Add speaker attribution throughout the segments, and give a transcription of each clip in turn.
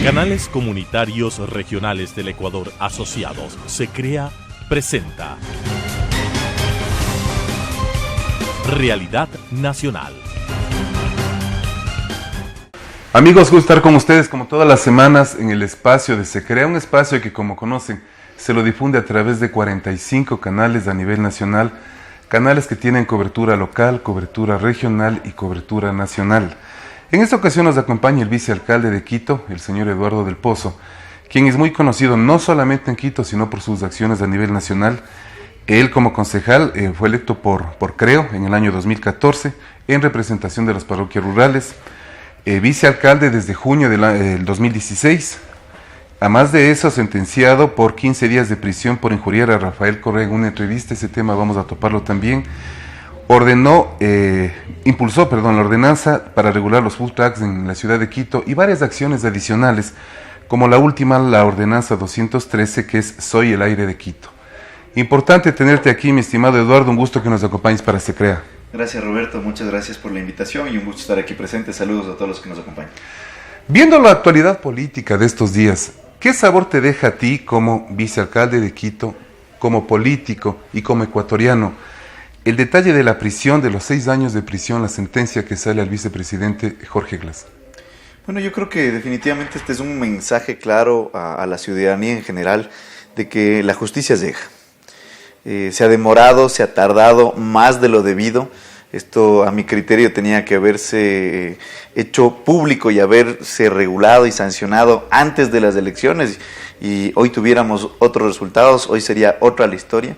Speaker 1: Canales Comunitarios Regionales del Ecuador Asociados, SECREA, presenta Realidad Nacional.
Speaker 2: Amigos, gusto estar con ustedes como todas las semanas en el espacio de SECREA, un espacio que, como conocen, se lo difunde a través de 45 canales a nivel nacional, canales que tienen cobertura local, cobertura regional y cobertura nacional. En esta ocasión nos acompaña el vicealcalde de Quito, el señor Eduardo del Pozo, quien es muy conocido no solamente en Quito, sino por sus acciones a nivel nacional. Él, como concejal, fue electo por CREO en el año 2014 en representación de las parroquias rurales, vicealcalde desde junio del 2016. Además de eso, sentenciado por 15 días de prisión por injuriar a Rafael Correa en una entrevista. Ese tema vamos a toparlo también. Impulsó la ordenanza para regular los food trucks en la ciudad de Quito y varias acciones adicionales, como la última, la ordenanza 213, que es Soy el aire de Quito. Importante tenerte aquí, mi estimado Eduardo, un gusto que nos acompañes para SECREA.
Speaker 3: Gracias, Roberto, muchas gracias por la invitación y un gusto estar aquí presente. Saludos a todos los que nos acompañan.
Speaker 2: Viendo la actualidad política de estos días, ¿qué sabor te deja a ti como vicealcalde de Quito, como político y como ecuatoriano el detalle de la prisión, de los 6 años de prisión, la sentencia que sale al vicepresidente Jorge Glass?
Speaker 3: Bueno, yo creo que definitivamente este es un mensaje claro a la ciudadanía en general de que la justicia llega. Se ha demorado, se ha tardado más de lo debido. Esto, a mi criterio, tenía que haberse hecho público y haberse regulado y sancionado antes de las elecciones, y hoy tuviéramos otros resultados, hoy sería otra la historia.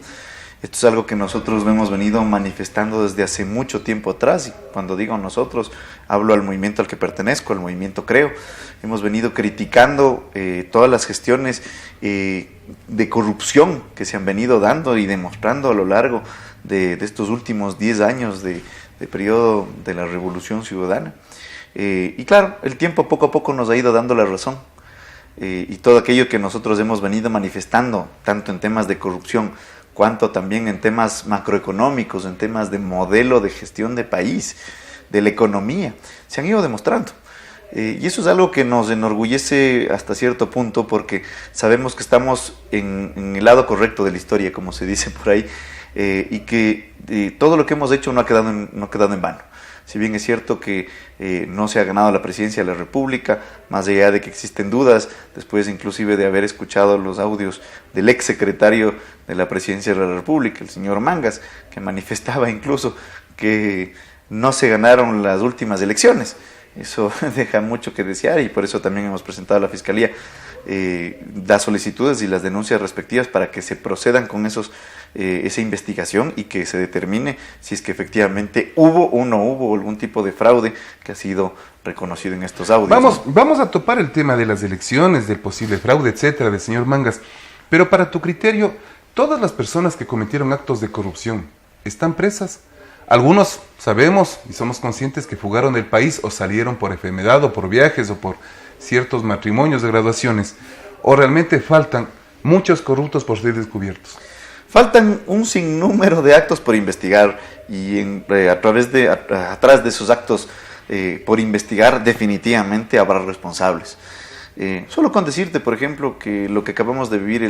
Speaker 3: Esto es algo que nosotros hemos venido manifestando desde hace mucho tiempo atrás, y cuando digo nosotros, hablo al movimiento al que pertenezco, al movimiento CREO. Hemos venido criticando todas las gestiones de corrupción que se han venido dando y demostrando a lo largo de estos últimos 10 años de periodo de la Revolución Ciudadana. Y claro, el tiempo poco a poco nos ha ido dando la razón. Y todo aquello que nosotros hemos venido manifestando, tanto en temas de corrupción, cuanto también en temas macroeconómicos, en temas de modelo de gestión de país, de la economía, se han ido demostrando. Y eso es algo que nos enorgullece hasta cierto punto, porque sabemos que estamos en el lado correcto de la historia, como se dice por ahí, y que todo lo que hemos hecho no ha quedado en vano. Si bien es cierto que no se ha ganado la presidencia de la República, más allá de que existen dudas, después inclusive de haber escuchado los audios del ex secretario de la presidencia de la República, el señor Mangas, que manifestaba incluso que no se ganaron las últimas elecciones. Eso deja mucho que desear, y por eso también hemos presentado a la Fiscalía las solicitudes y las denuncias respectivas para que se procedan con esa investigación y que se determine si es que efectivamente hubo o no hubo algún tipo de fraude que ha sido reconocido en estos audios.
Speaker 2: Vamos a topar el tema de las elecciones, del posible fraude, etcétera, del señor Mangas. Pero para tu criterio, ¿todas las personas que cometieron actos de corrupción están presas? Algunos sabemos y somos conscientes que fugaron del país o salieron por enfermedad o por viajes o por ciertos matrimonios de graduaciones, o realmente faltan muchos corruptos por ser descubiertos.
Speaker 3: Faltan un sinnúmero de actos por investigar, y atrás de esos actos por investigar definitivamente habrá responsables. Solo con decirte, por ejemplo, que lo que acabamos de vivir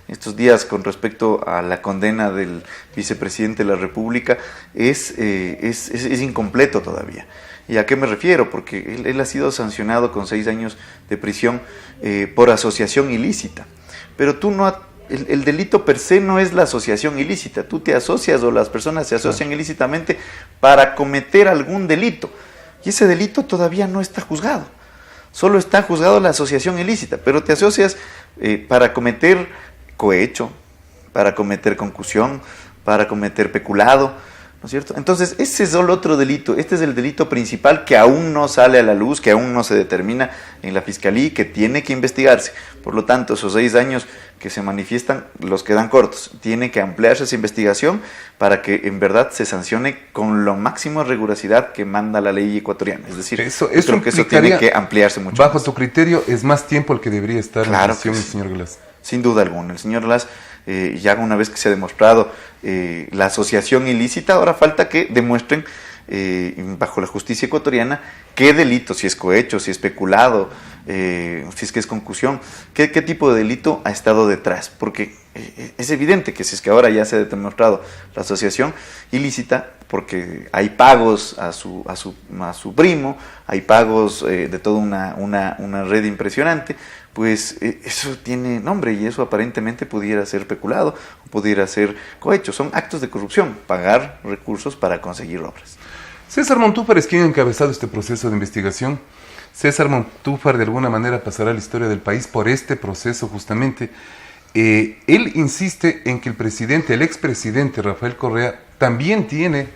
Speaker 3: estos días con respecto a la condena del vicepresidente de la República es incompleto todavía. ¿Y a qué me refiero? Porque él ha sido sancionado con 6 años de prisión por asociación ilícita. Pero el delito per se no es la asociación ilícita. Tú te asocias, o las personas se asocian ilícitamente para cometer algún delito. Y ese delito todavía no está juzgado. Solo está juzgado la asociación ilícita, pero te asocias para cometer cohecho, para cometer concusión, para cometer peculado, ¿no es cierto? Entonces, ese es el otro delito. Este es el delito principal que aún no sale a la luz, que aún no se determina en la Fiscalía y que tiene que investigarse. Por lo tanto, esos 6 años que se manifiestan los quedan cortos. Tiene que ampliarse esa investigación para que en verdad se sancione con la máxima rigurosidad que manda la ley ecuatoriana. Es decir,
Speaker 2: eso
Speaker 3: tiene que ampliarse mucho
Speaker 2: bajo
Speaker 3: más.
Speaker 2: Tu criterio, es más tiempo el que debería estar en prisión el señor Glass.
Speaker 3: Sin duda alguna. El señor Glass, ya una vez que se ha demostrado la asociación ilícita, ahora falta que demuestren bajo la justicia ecuatoriana qué delito, si es cohecho, si es peculado, si es que es concusión, ¿qué tipo de delito ha estado detrás? Porque es evidente que si es que ahora ya se ha demostrado la asociación ilícita, porque hay pagos a su primo, hay pagos de toda una red impresionante, pues eso tiene nombre y eso aparentemente pudiera ser peculado o pudiera ser cohecho. Son actos de corrupción, pagar recursos para conseguir obras.
Speaker 2: César Montúfar es quien ha encabezado este proceso de investigación. César Montúfar de alguna manera pasará a la historia del país por este proceso justamente. Él insiste en que el expresidente Rafael Correa también tiene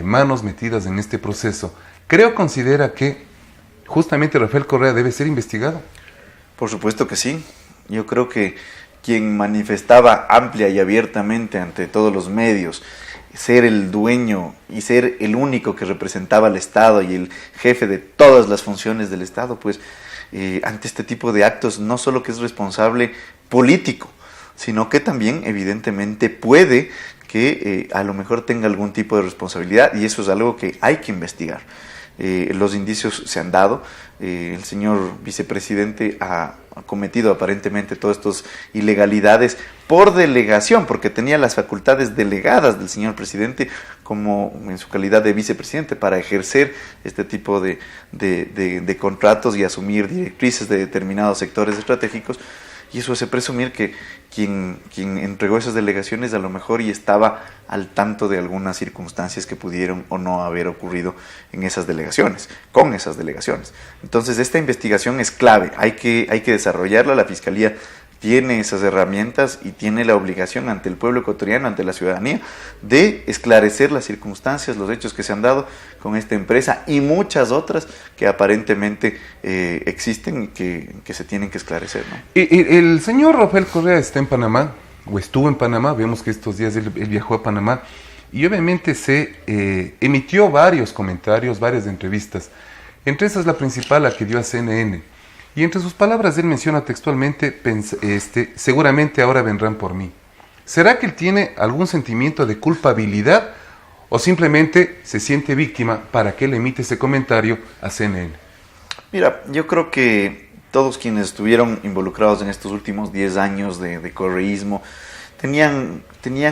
Speaker 2: manos metidas en este proceso. Considera que justamente Rafael Correa debe ser investigado.
Speaker 3: Por supuesto que sí. Yo creo que quien manifestaba amplia y abiertamente ante todos los medios ser el dueño y ser el único que representaba al Estado y el jefe de todas las funciones del Estado, pues ante este tipo de actos no solo que es responsable político, sino que también evidentemente puede que a lo mejor tenga algún tipo de responsabilidad, y eso es algo que hay que investigar. Los indicios se han dado, el señor vicepresidente ha cometido aparentemente todas estas ilegalidades por delegación, porque tenía las facultades delegadas del señor presidente como en su calidad de vicepresidente para ejercer este tipo de contratos y asumir directrices de determinados sectores estratégicos. Y eso hace presumir que quien entregó esas delegaciones a lo mejor y estaba al tanto de algunas circunstancias que pudieron o no haber ocurrido en esas delegaciones, con esas delegaciones. Entonces esta investigación es clave, hay que desarrollarla. La Fiscalía tiene esas herramientas y tiene la obligación ante el pueblo ecuatoriano, ante la ciudadanía, de esclarecer las circunstancias, los hechos que se han dado con esta empresa y muchas otras que aparentemente existen y que se tienen que esclarecer, ¿no?
Speaker 2: El señor Rafael Correa está en Panamá, o estuvo en Panamá, vemos que estos días él viajó a Panamá, y obviamente se emitió varios comentarios, varias entrevistas. Entre esas la principal, la que dio a CNN. Y entre sus palabras él menciona textualmente, seguramente ahora vendrán por mí. ¿Será que él tiene algún sentimiento de culpabilidad o simplemente se siente víctima para que él emite ese comentario a CNN?
Speaker 3: Mira, yo creo que todos quienes estuvieron involucrados en estos últimos 10 años de correísmo tenían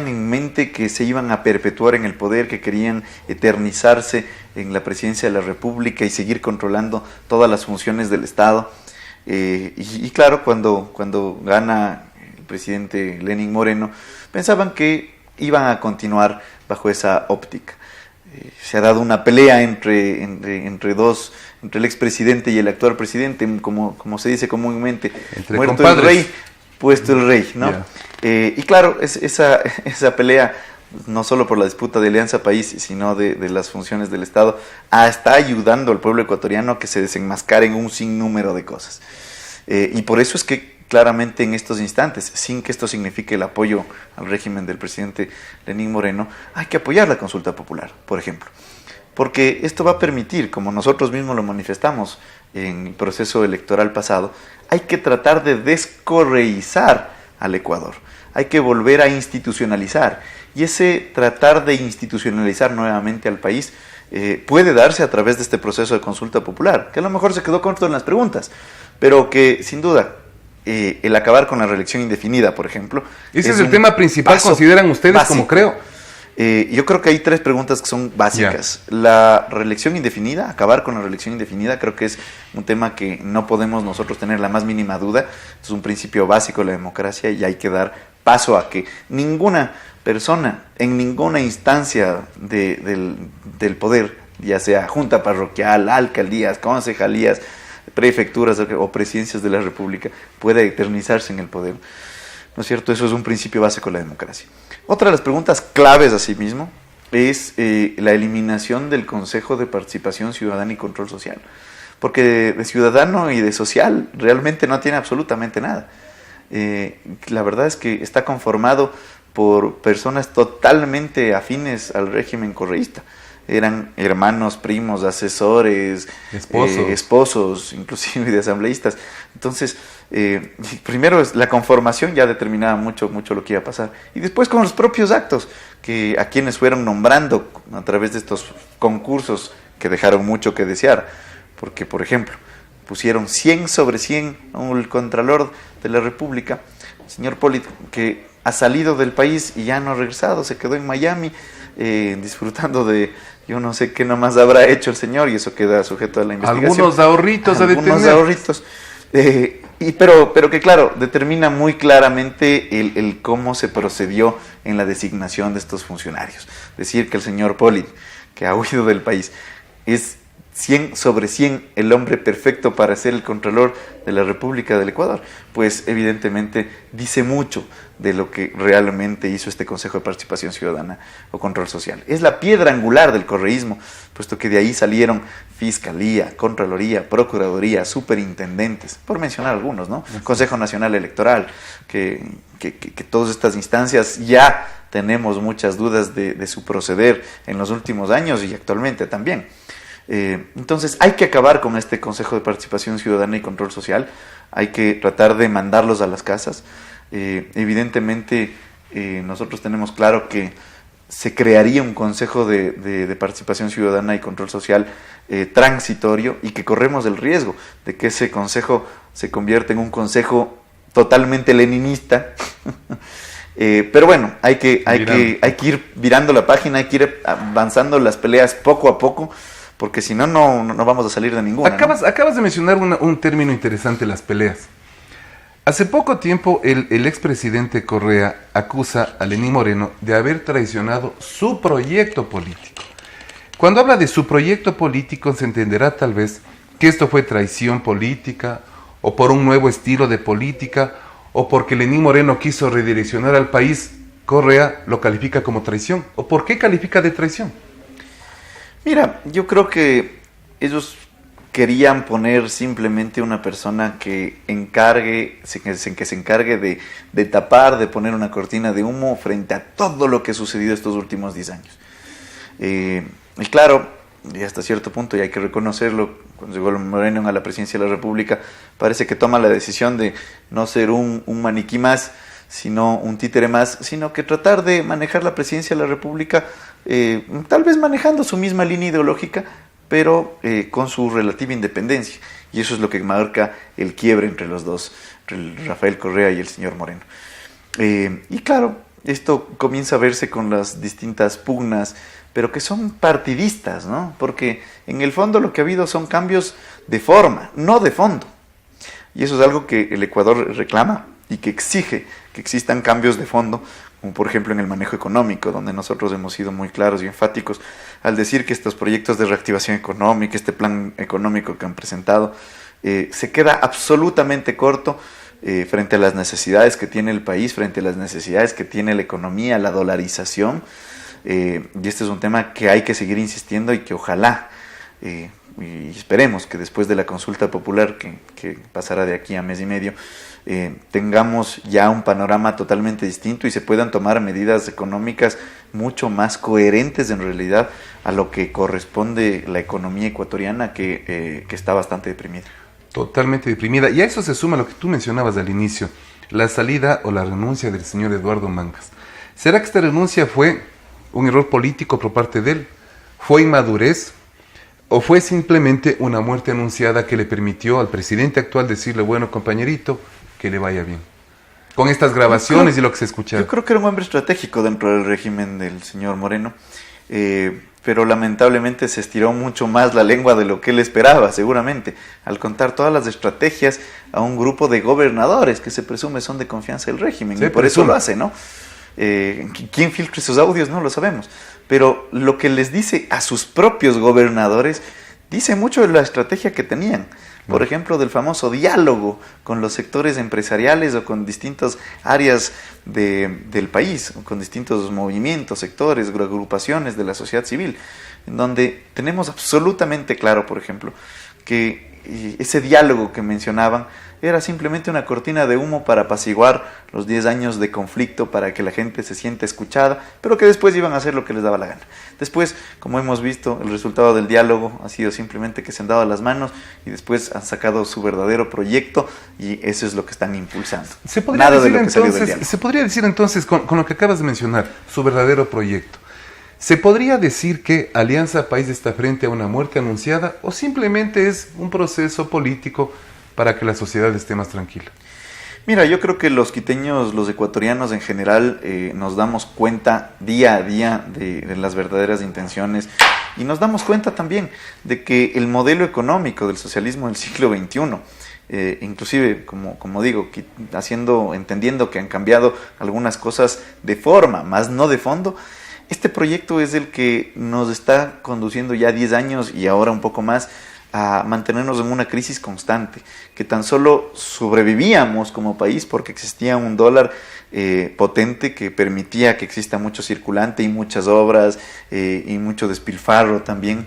Speaker 3: en mente que se iban a perpetuar en el poder, que querían eternizarse en la presidencia de la República y seguir controlando todas las funciones del Estado. Y claro, cuando gana el presidente Lenín Moreno, pensaban que iban a continuar bajo esa óptica. Se ha dado una pelea entre el expresidente y el actual presidente, como se dice comúnmente,
Speaker 2: entre
Speaker 3: muerto
Speaker 2: compadres.
Speaker 3: el rey, puesto el rey, ¿no? Yeah. Y claro, esa pelea, no solo por la disputa de Alianza País, sino de las funciones del Estado, está ayudando al pueblo ecuatoriano a que se desenmascaren un sinnúmero de cosas. Y por eso es que claramente en estos instantes, sin que esto signifique el apoyo al régimen del presidente Lenín Moreno, hay que apoyar la consulta popular, por ejemplo. Porque esto va a permitir, como nosotros mismos lo manifestamos en el proceso electoral pasado, hay que tratar de descorreizar al Ecuador. Hay que volver a institucionalizar. Y ese tratar de institucionalizar nuevamente al país puede darse a través de este proceso de consulta popular, que a lo mejor se quedó corto en las preguntas, pero que sin duda el acabar con la reelección indefinida, por ejemplo.
Speaker 2: Ese es el tema principal, consideran ustedes, básico, como creo.
Speaker 3: Yo creo que hay 3 preguntas que son básicas. Yeah. La reelección indefinida, acabar con la reelección indefinida, creo que es un tema que no podemos nosotros tener la más mínima duda. Es un principio básico de la democracia y hay que dar paso a que ninguna persona en ninguna instancia del poder, ya sea junta parroquial, alcaldías, concejalías, prefecturas o presidencias de la República, pueda eternizarse en el poder. ¿No es cierto? Eso es un principio básico de la democracia. Otra de las preguntas claves asimismo es la eliminación del Consejo de Participación Ciudadana y Control Social. Porque de ciudadano y de social realmente no tiene absolutamente nada. La verdad es que está conformado por personas totalmente afines al régimen correísta. Eran hermanos, primos, asesores, esposos, inclusive de asambleístas. Entonces, primero es la conformación ya determinaba mucho lo que iba a pasar. Y después con los propios actos, que a quienes fueron nombrando a través de estos concursos que dejaron mucho que desear. Porque, por ejemplo, pusieron 100 sobre 100 al Contralor de la República, el señor Pollitt, que ha salido del país y ya no ha regresado, se quedó en Miami disfrutando de, yo no sé qué nomás habrá hecho el señor, y eso queda sujeto a la investigación.
Speaker 2: Algunos ahorritos a detener.
Speaker 3: Algunos ahorritos. Pero que claro, determina muy claramente el cómo se procedió en la designación de estos funcionarios. Decir que el señor Pollitt, que ha huido del país, es 100 sobre 100 el hombre perfecto para ser el Contralor de la República del Ecuador, pues evidentemente dice mucho de lo que realmente hizo este Consejo de Participación Ciudadana o Control Social. Es la piedra angular del correísmo, puesto que de ahí salieron Fiscalía, Contraloría, Procuraduría, Superintendentes, por mencionar algunos, ¿no? Consejo Nacional Electoral, que todas estas instancias ya tenemos muchas dudas de su proceder en los últimos años y actualmente también. Entonces hay que acabar con este Consejo de Participación Ciudadana y Control Social, hay que tratar de mandarlos a las casas. Evidentemente nosotros tenemos claro que se crearía un Consejo de Participación Ciudadana y Control Social transitorio, y que corremos el riesgo de que ese consejo se convierta en un consejo totalmente leninista. Pero bueno, hay que ir virando la página, hay que ir avanzando las peleas poco a poco, porque si no, no vamos a salir de ninguna.
Speaker 2: Acabas de mencionar un término interesante, las peleas. Hace poco tiempo el expresidente Correa acusa a Lenín Moreno de haber traicionado su proyecto político. Cuando habla de su proyecto político, se entenderá tal vez que esto fue traición política, o por un nuevo estilo de política, o porque Lenín Moreno quiso redireccionar al país. Correa lo califica como traición. ¿O por qué califica de traición?
Speaker 3: Mira, yo creo que ellos querían poner simplemente una persona que se encargue de tapar, de poner una cortina de humo frente a todo lo que ha sucedido estos últimos 10 años. Y claro, y hasta cierto punto, y hay que reconocerlo, cuando llegó Moreno a la presidencia de la República, parece que toma la decisión de no ser un maniquí más, sino un títere más, sino que tratar de manejar la presidencia de la República, tal vez manejando su misma línea ideológica, pero con su relativa independencia. Y eso es lo que marca el quiebre entre los dos, entre Rafael Correa y el señor Moreno. Y claro, esto comienza a verse con las distintas pugnas, pero que son partidistas, ¿no? Porque en el fondo lo que ha habido son cambios de forma, no de fondo. Y eso es algo que el Ecuador reclama y que exige que existan cambios de fondo, como por ejemplo en el manejo económico, donde nosotros hemos sido muy claros y enfáticos al decir que estos proyectos de reactivación económica, este plan económico que han presentado, se queda absolutamente corto frente a las necesidades que tiene el país, frente a las necesidades que tiene la economía, la dolarización. Y este es un tema que hay que seguir insistiendo y que ojalá, y esperemos que después de la consulta popular que pasará de aquí a mes y medio, tengamos ya un panorama totalmente distinto y se puedan tomar medidas económicas mucho más coherentes en realidad a lo que corresponde la economía ecuatoriana, que está bastante deprimida.
Speaker 2: Totalmente deprimida. Y a eso se suma lo que tú mencionabas al inicio, la salida o la renuncia del señor Eduardo Mangas. ¿Será que esta renuncia fue un error político por parte de él? ¿Fue inmadurez? ¿O fue simplemente una muerte anunciada que le permitió al presidente actual decirle, bueno, compañerito, que le vaya bien? Con estas grabaciones y lo que se escuchaba.
Speaker 3: Yo creo que era un hombre estratégico dentro del régimen del señor Moreno, pero lamentablemente se estiró mucho más la lengua de lo que él esperaba, seguramente, al contar todas las estrategias a un grupo de gobernadores que se presume son de confianza del régimen, y por eso lo hace, ¿no? ¿Quién filtre sus audios? No lo sabemos, pero lo que les dice a sus propios gobernadores dice mucho de la estrategia que tenían. Por ejemplo, del famoso diálogo con los sectores empresariales o con distintas áreas del país, con distintos movimientos, sectores, agrupaciones de la sociedad civil, en donde tenemos absolutamente claro, por ejemplo, que ese diálogo que mencionaban era simplemente una cortina de humo para apaciguar los 10 años de conflicto, para que la gente se sienta escuchada, pero que después iban a hacer lo que les daba la gana. Después, como hemos visto, el resultado del diálogo ha sido simplemente que se han dado las manos y después han sacado su verdadero proyecto, y eso es lo que están impulsando.
Speaker 2: Nada de lo que salió del diálogo. Se podría decir entonces, con lo que acabas de mencionar, su verdadero proyecto. ¿Se podría decir que Alianza País está frente a una muerte anunciada o simplemente es un proceso político para que la sociedad esté más tranquila?
Speaker 3: Mira, yo creo que los quiteños, los ecuatorianos en general, nos damos cuenta día a día de las verdaderas intenciones y nos damos cuenta también de que el modelo económico del socialismo del siglo XXI, inclusive, como digo, entendiendo que han cambiado algunas cosas de forma, más no de fondo, este proyecto es el que nos está conduciendo ya 10 años y ahora un poco más a mantenernos en una crisis constante, que tan solo sobrevivíamos como país porque existía un dólar potente que permitía que exista mucho circulante y muchas obras y mucho despilfarro también,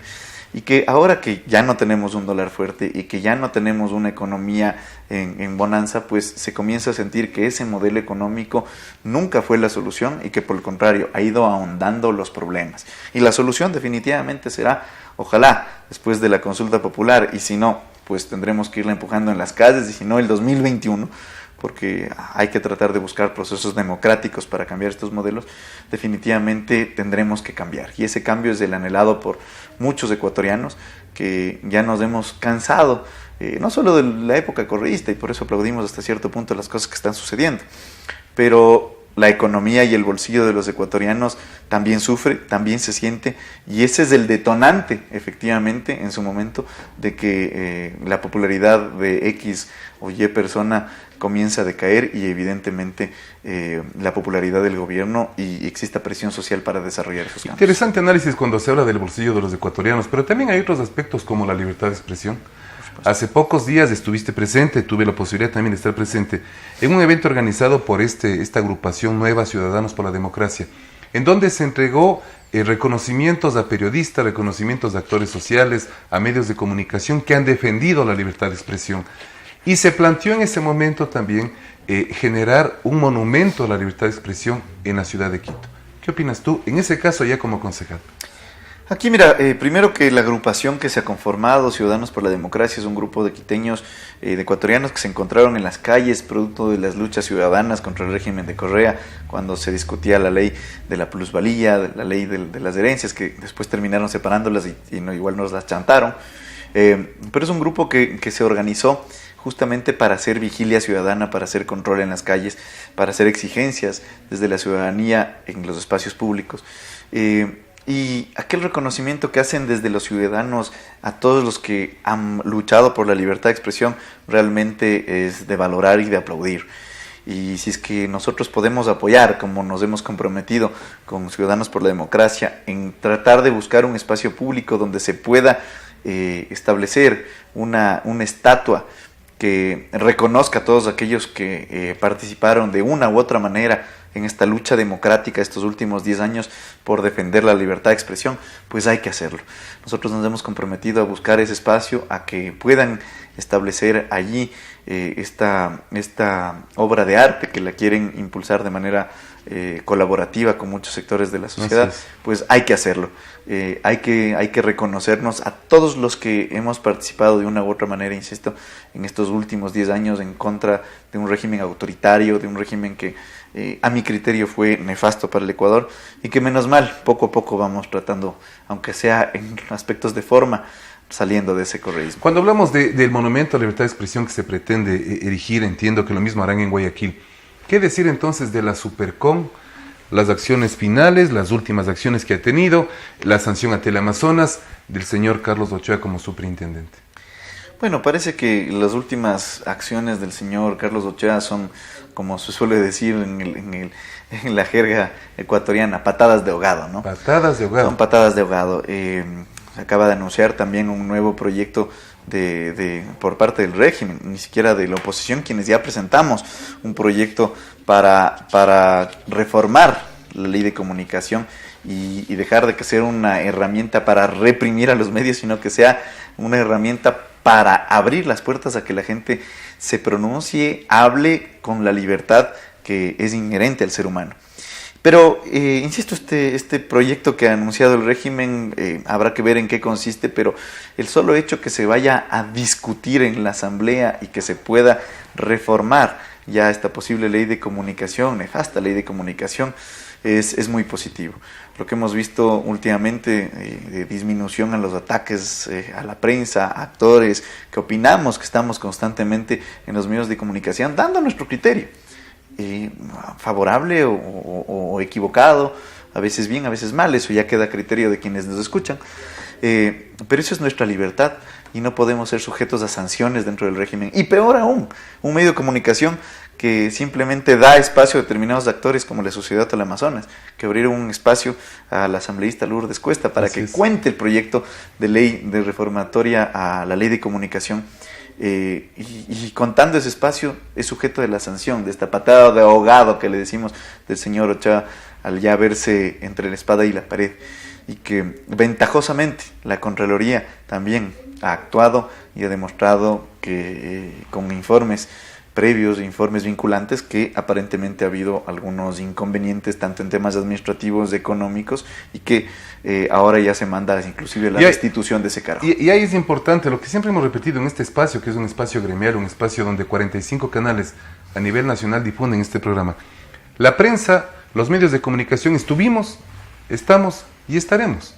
Speaker 3: y que ahora que ya no tenemos un dólar fuerte y que ya no tenemos una economía en bonanza, pues se comienza a sentir que ese modelo económico nunca fue la solución y que por el contrario ha ido ahondando los problemas. Y la solución definitivamente será, ojalá, después de la consulta popular, y si no, pues tendremos que irla empujando en las calles, y si no, el 2021, porque hay que tratar de buscar procesos democráticos para cambiar estos modelos, definitivamente tendremos que cambiar. Y ese cambio es el anhelado por muchos ecuatorianos que ya nos hemos cansado, no solo de la época correísta, y por eso aplaudimos hasta cierto punto las cosas que están sucediendo, pero la economía y el bolsillo de los ecuatorianos también sufre, también se siente, y ese es el detonante, efectivamente, en su momento, de que la popularidad de X o Y persona comienza a decaer y evidentemente la popularidad del gobierno y exista presión social para desarrollar esos cambios.
Speaker 2: Interesante análisis cuando se habla del bolsillo de los ecuatorianos, pero también hay otros aspectos como la libertad de expresión. Hace pocos días estuviste presente, tuve la posibilidad también de estar presente en un evento organizado por esta agrupación nueva, Ciudadanos por la Democracia, en donde se entregó reconocimientos a periodistas, reconocimientos a actores sociales, a medios de comunicación que han defendido la libertad de expresión. Y se planteó en ese momento también generar un monumento a la libertad de expresión en la ciudad de Quito. ¿Qué opinas tú, en ese caso ya como concejal?
Speaker 3: Aquí mira, primero que la agrupación que se ha conformado, Ciudadanos por la Democracia, es un grupo de quiteños, de ecuatorianos que se encontraron en las calles producto de las luchas ciudadanas contra el régimen de Correa, cuando se discutía la ley de la plusvalía, la ley de las herencias, que después terminaron separándolas y no, igual nos las chantaron. Pero es un grupo que se organizó justamente para hacer vigilia ciudadana, para hacer control en las calles, para hacer exigencias desde la ciudadanía en los espacios públicos. Y aquel reconocimiento que hacen desde los ciudadanos a todos los que han luchado por la libertad de expresión realmente es de valorar y de aplaudir. Y si es que nosotros podemos apoyar, como nos hemos comprometido con Ciudadanos por la Democracia, en tratar de buscar un espacio público donde se pueda establecer una estatua que reconozca a todos aquellos que participaron de una u otra manera en esta lucha democrática estos últimos 10 años por defender la libertad de expresión, pues hay que hacerlo. Nosotros nos hemos comprometido a buscar ese espacio, a que puedan establecer allí esta obra de arte que la quieren impulsar de manera colaborativa con muchos sectores de la sociedad, pues hay que hacerlo. Hay que reconocernos a todos los que hemos participado de una u otra manera, insisto, en estos últimos 10 años en contra de un régimen autoritario, de un régimen que a mi criterio fue nefasto para el Ecuador y que menos mal, poco a poco vamos tratando, aunque sea en aspectos de forma, saliendo de ese correísmo.
Speaker 2: Cuando hablamos del monumento a la libertad de expresión que se pretende erigir, entiendo que lo mismo harán en Guayaquil. ¿Qué decir entonces de la Supercom, las acciones finales, las últimas acciones que ha tenido, la sanción a Teleamazonas del señor Carlos Ochoa como superintendente?
Speaker 3: Bueno, parece que las últimas acciones del señor Carlos Ochoa son, como se suele decir en la jerga ecuatoriana, patadas de ahogado, ¿no?
Speaker 2: Patadas de ahogado.
Speaker 3: Son patadas de ahogado. Se acaba de anunciar también un nuevo proyecto por parte del régimen, ni siquiera de la oposición, quienes ya presentamos un proyecto para reformar la ley de comunicación y dejar de que sea una herramienta para reprimir a los medios, sino que sea una herramienta para abrir las puertas a que la gente se pronuncie, hable con la libertad que es inherente al ser humano. Pero, insisto, este proyecto que ha anunciado el régimen, habrá que ver en qué consiste, pero el solo hecho que se vaya a discutir en la asamblea y que se pueda reformar ya esta posible ley de comunicación, nefasta ley de comunicación, es muy positivo. Lo que hemos visto últimamente de disminución a los ataques a la prensa, a actores, que opinamos, que estamos constantemente en los medios de comunicación dando nuestro criterio, favorable o equivocado, a veces bien, a veces mal, eso ya queda a criterio de quienes nos escuchan, pero eso es nuestra libertad y no podemos ser sujetos a sanciones dentro del régimen. Y peor aún, un medio de comunicación que simplemente da espacio a determinados actores como la Sociedad del Amazonas, que abrieron un espacio a la asambleísta Lourdes Cuesta para que cuente el proyecto de ley de reformatoria a la ley de comunicación, y contando ese espacio es sujeto de la sanción, de esta patada de ahogado que le decimos del señor Ochoa al ya verse entre la espada y la pared, y que ventajosamente la Contraloría también ha actuado y ha demostrado que con informes previos, informes vinculantes, que aparentemente ha habido algunos inconvenientes tanto en temas administrativos, económicos, y que ahora ya se manda inclusive la destitución de ese cargo.
Speaker 2: Y ahí es importante lo que siempre hemos repetido en este espacio, que es un espacio gremial, un espacio donde 45 canales a nivel nacional difunden este programa. La prensa, los medios de comunicación estuvimos, estamos y estaremos.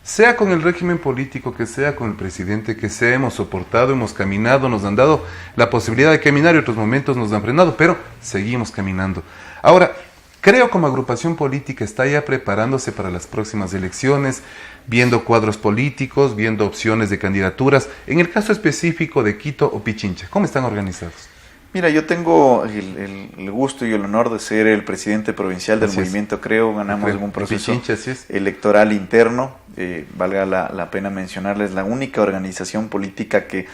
Speaker 2: Sea con el régimen político, que sea con el presidente, que sea, hemos soportado, hemos caminado, nos han dado la posibilidad de caminar y otros momentos nos han frenado, pero seguimos caminando. Ahora, creo como agrupación política está ya preparándose para las próximas elecciones, viendo cuadros políticos, viendo opciones de candidaturas. En el caso específico de Quito o Pichincha, ¿cómo están organizados?
Speaker 3: Mira, yo tengo el gusto y el honor de ser el presidente provincial del movimiento Creo. Ganamos en un proceso electoral interno. Valga la pena mencionarles, la única organización política que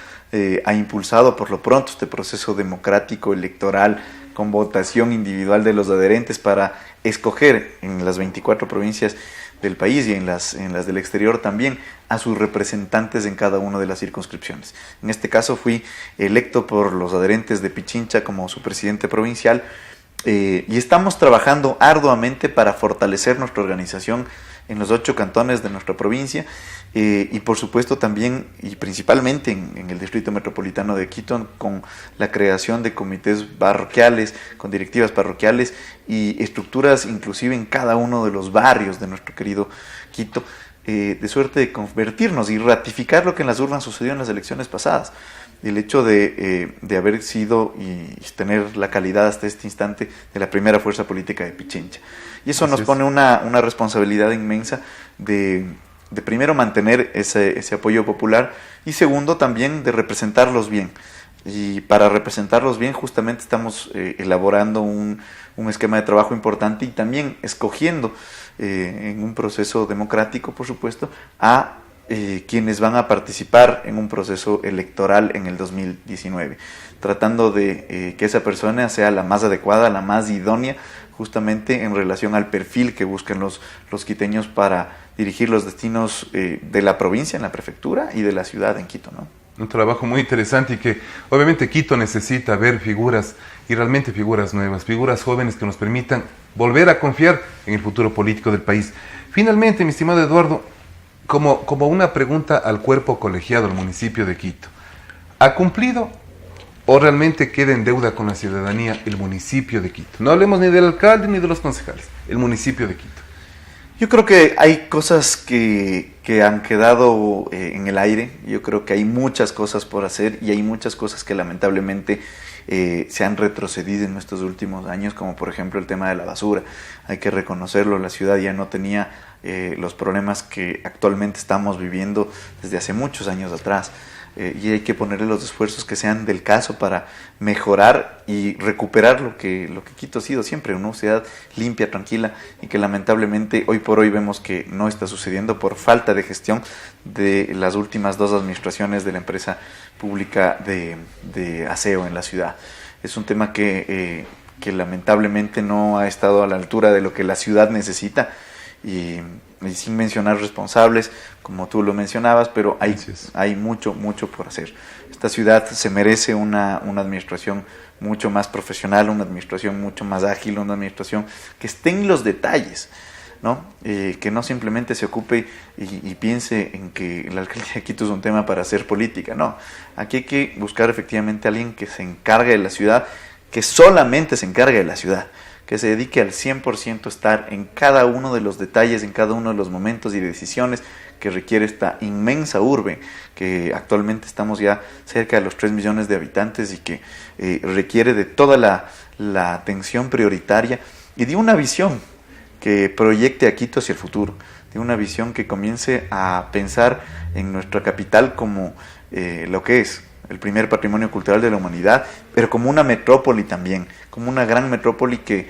Speaker 3: ha impulsado por lo pronto este proceso democrático electoral con votación individual de los adherentes para escoger en las 24 provincias del país y en las del exterior también a sus representantes en cada una de las circunscripciones. En este caso fui electo por los adherentes de Pichincha como su presidente provincial, y estamos trabajando arduamente para fortalecer nuestra organización en los 8 cantones de nuestra provincia, y por supuesto también y principalmente en el Distrito Metropolitano de Quito, con la creación de comités parroquiales, con directivas parroquiales y estructuras inclusive en cada uno de los barrios de nuestro querido Quito, de suerte de convertirnos y ratificar lo que en las urnas sucedió en las elecciones pasadas. El hecho de haber sido y tener la calidad hasta este instante de la primera fuerza política de Pichincha. Y eso nos pone una responsabilidad inmensa de primero mantener ese apoyo popular, y segundo también de representarlos bien. Y para representarlos bien justamente estamos elaborando un esquema de trabajo importante y también escogiendo en un proceso democrático, por supuesto, a quienes van a participar en un proceso electoral en el 2019, tratando de que esa persona sea la más adecuada, la más idónea, justamente en relación al perfil que buscan los quiteños para dirigir los destinos de la provincia en la prefectura y de la ciudad en Quito, ¿no?
Speaker 2: Un trabajo muy interesante, y que obviamente Quito necesita ver figuras, y realmente figuras nuevas, figuras jóvenes que nos permitan volver a confiar en el futuro político del país. Finalmente, mi estimado Eduardo, como una pregunta al cuerpo colegiado del municipio de Quito, ¿ha cumplido o realmente queda en deuda con la ciudadanía el municipio de Quito? No hablemos ni del alcalde ni de los concejales, el municipio de Quito.
Speaker 3: Yo creo que hay cosas que han quedado en el aire. Yo creo que hay muchas cosas por hacer y hay muchas cosas que lamentablemente se han retrocedido en estos últimos años, como por ejemplo el tema de la basura. Hay que reconocerlo, la ciudad ya no tenía los problemas que actualmente estamos viviendo desde hace muchos años atrás. Y hay que ponerle los esfuerzos que sean del caso para mejorar y recuperar lo que Quito ha sido siempre, una ciudad limpia, tranquila, y que lamentablemente hoy por hoy vemos que no está sucediendo por falta de gestión de las últimas 2 administraciones de la empresa pública de aseo en la ciudad. Es un tema que lamentablemente no ha estado a la altura de lo que la ciudad necesita, y sin mencionar responsables, como tú lo mencionabas, pero hay mucho por hacer. Esta ciudad se merece una administración mucho más profesional, una administración mucho más ágil, una administración que esté en los detalles, ¿no? Que no simplemente se ocupe y piense en que la alcaldía de Quito es un tema para hacer política. No, aquí hay que buscar efectivamente a alguien que se encargue de la ciudad, que solamente se encargue de la ciudad, que se dedique al 100% a estar en cada uno de los detalles, en cada uno de los momentos y decisiones que requiere esta inmensa urbe, que actualmente estamos ya cerca de los 3 millones de habitantes y que requiere de toda la atención prioritaria y de una visión que proyecte a Quito hacia el futuro, de una visión que comience a pensar en nuestra capital como lo que es el primer patrimonio cultural de la humanidad, pero como una metrópoli también, como una gran metrópoli que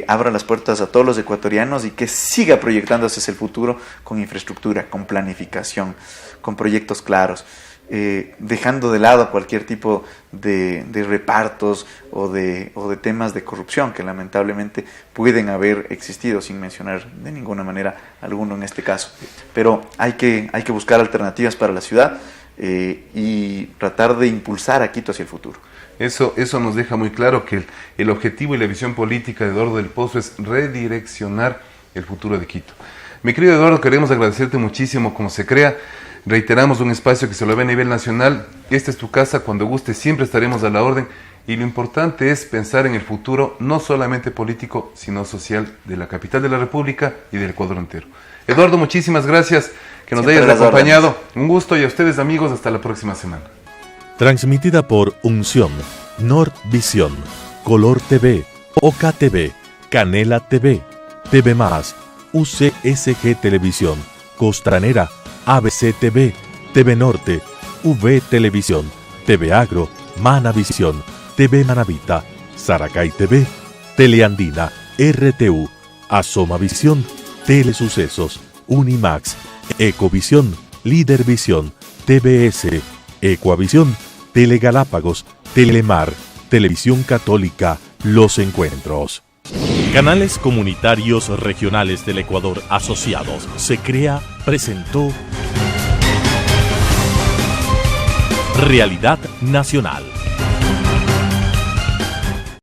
Speaker 3: abra las puertas a todos los ecuatorianos y que siga proyectándose hacia el futuro con infraestructura, con planificación, con proyectos claros, dejando de lado cualquier tipo de repartos o de temas de corrupción que lamentablemente pueden haber existido, sin mencionar de ninguna manera alguno en este caso. Pero hay que buscar alternativas para la ciudad y tratar de impulsar a Quito hacia el futuro.
Speaker 2: Eso nos deja muy claro que el objetivo y la visión política de Eduardo del Pozo es redireccionar el futuro de Quito. Mi querido Eduardo, queremos agradecerte muchísimo como Se Crea. Reiteramos un espacio que se lo ve a nivel nacional. Esta es tu casa, cuando guste siempre estaremos a la orden. Y lo importante es pensar en el futuro, no solamente político, sino social de la capital de la República y del Ecuador entero. Eduardo, muchísimas gracias que nos hayas acompañado. Un gusto, y a ustedes, amigos, hasta la próxima semana.
Speaker 1: Transmitida por Unción, Nordvisión, Color TV, Oca TV, Canela TV, TV+, UCSG Televisión, Costranera, ABC TV, TV Norte, V Televisión, TV Agro, Manavisión, TV Manavita, Saracay TV, Teleandina, RTU, Asomavisión, Telesucesos, Unimax, Ecovisión, Lídervisión, TBS, Ecuavisión, Telegalápagos, Telemar, Televisión Católica, Los Encuentros. Canales comunitarios regionales del Ecuador asociados. Se Crea presentó Realidad Nacional.